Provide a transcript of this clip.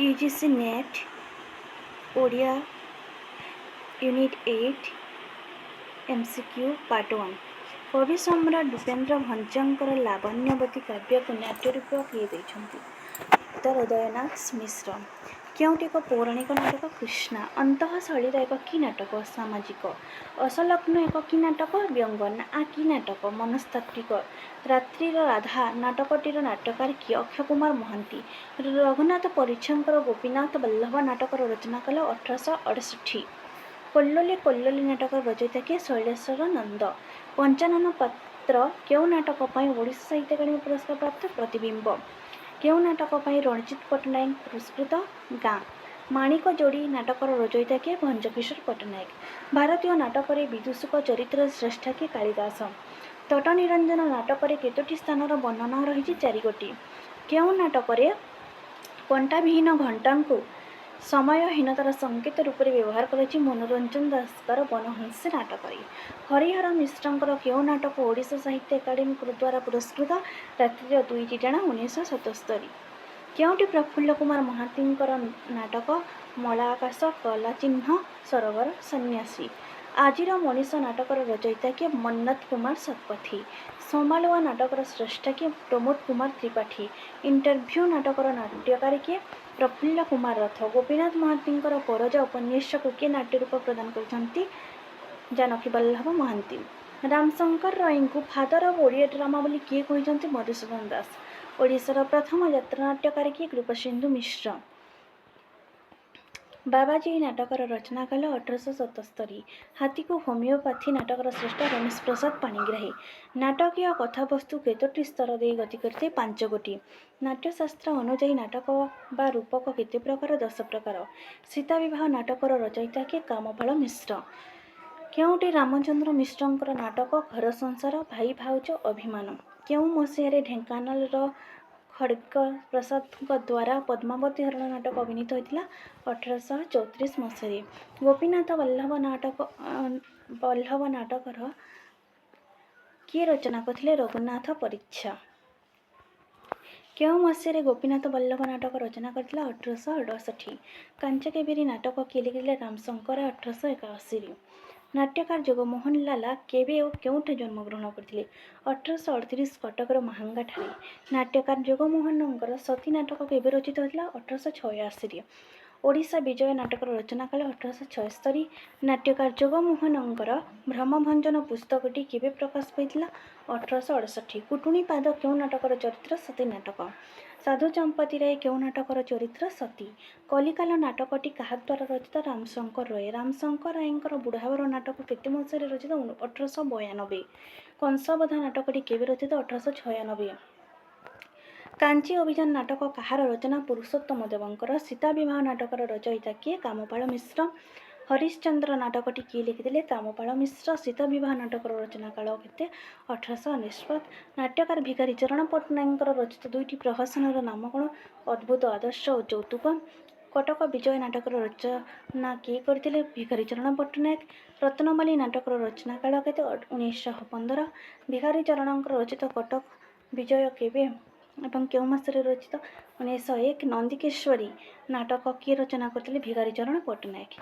UGC net Odia unit 8 MCQ part 1 कवि सम्राट भूपेन्द्र भंजकर लावण्यवती काव्य को नाट्य रूप किए देइछन्ति। उत्तर दयनाथ मिश्र। केउटी एक पौराणिक नाटक कृष्णा अंतः शैलीर एक कि नाटक सामाजिक असलग्न एक कि नाटक व्यंगना आ कि नाटक मनस्तात्विक रात्रिर राधा नाटकटीर नाटककार किए अक्षय कुमार महांती। रघुनाथ परिछांकर गोपीनाथ बल्लभ नाटक रचना कले 1868। कोल्लोली कोल्लोली नाटक रचयिता किए शैलेश्वर नंद। पंचानन पात्र केउ नाटक ओडिशा साहित्य अकादेमी पुरस्कार प्राप्त प्रतिबिंब केउ नाटक रणजित पट्टनायक पुरस्कृत गाँ माणिक जोड़ी नाटकर रचयिता किए भंजकिशोर पट्टनायक। भारतीय नाटक विदूषक चरित्र श्रेष्ठ किए कालिदास। तट निरंजन नाटक केतोटी स्थानर वर्णना रही 4 गोटी। केउ नाटक कंठाविहीन घंटा को समयहीनतार संकेत रूप में व्यवहार कर मनोरंजन दासकर वनहंसी नाटक। हरिहर मिश्रंकर केउ नाटक ओडिशा साहित्य अकादेमी द्वारा पुरस्कृत रात्रि 2 टाणा 1977। केउटी प्रफुल्ल कुमार महांतींकर नाटक मला आकाश कला चिन्ह सरोवर सन्यासी। आजिर मनीष नाटकर रचयिता किए मन्नत कुमार शतपथी। सोमालुआ नाटकर श्रेष्ठ किए प्रमोद कुमार त्रिपाठी। इंटरव्यू नाटकर नाट्यकार किए प्रफुल्ल कुमार रथ। गोपीनाथ महांतींकर परजा उपन्यास को किए नाट्य रूप प्रदान करछन्ति जानकी बल्लभ महांती। रामशंकर राय को फादर ऑफ ओडिया ड्रामा बोली किए कहिसन्ति मधुसूदन दास। ओडिशार प्रथम यात्रा नाट्यकार किए कृपासिंधु मिश्र। बाबाजी नाटकर रचना कले 1877। हाथी को होमिओपाथी नाटकर श्रेष्ठ रमेश प्रसाद पाणिग्राही। नाटकीय कथावस्तु केतोटी स्तर दे गति करते 5 गोटी। नाट्यशास्त्र अनुजाई नाटक बा रूपक केते प्रकार 10 प्रकार। सीता विवाह नाटकर रचयिता किए कामफल मिश्र। केउटी रामचंद्र मिश्रंकर नाटक घर संसार भाई भाउज अभिमान। केउ मसीह ढेंकानाल खड्ग प्रसाद द्वारा पद्मावती हरण नाटक अभिनीत होता 1834 मसीह। गोपीनाथ बल्लभ नाटकर किए रचना करथिले रघुनाथ परिछा। केउ मसीह गोपीनाथ बल्लभ नाटक रचना करथिले 1868। कांचकेबेरी नाटक किए लिखिले रामशंकर 1881। नाट्यकार जगमोहन लाला केबे और केउठे जन्मग्रहण करथिले 1838 कटकर महांगा ठारे। नाट्यकार जगमोहनंकर सती नाटक केबे रचित होता 1886। ओडिशा विजय नाटक रचना कले 1876। नाट्यकार जगमोहनंकर भ्रमभंजन पुस्तकटी केबे प्रकाश पाइथिला 1868। कुटुणी पाद केउ नाटकर चरित्र सती नाटक। साधु चंपती राय केउ नाटकर चरित्र सती। कलिकाल नाटकटी काहा द्वारा रचित रामशंकर राय। रामशंकर रायंकर बुढ़ावर नाटक केते मसीह रचित 1892। कंसबध नाटकटी केबे रचित 1896। कांची अभियान नाटक काहार रचना पुरुषोत्तम देवंकर। सीता विवाह नाटकर रचयिता किए कामपाल मिश्र। हरिश्चंद्र नाटकटी किए लिखिले कामपाल मिश्र। सीता विवाह नाटकर रचना काल केते 1899। नाट्यकार भिखारी चरण पट्टनायक रचित 2टी प्रहसनर नाम कौन अद्भुत आदर्श और जौतुक। कटक विजय नाटकर रचना किए करथिले भिखारी चरण पट्टनायक। रत्नमाली नाटकर रचना काल केते 1915। भिखारी चरणंकर रचित कटक विजय केबे एवं केउ मासरे रचित 1901। नंदिकेश्वरी नाटक किए रचना करथिले भिखारी चरण पट्टनायक।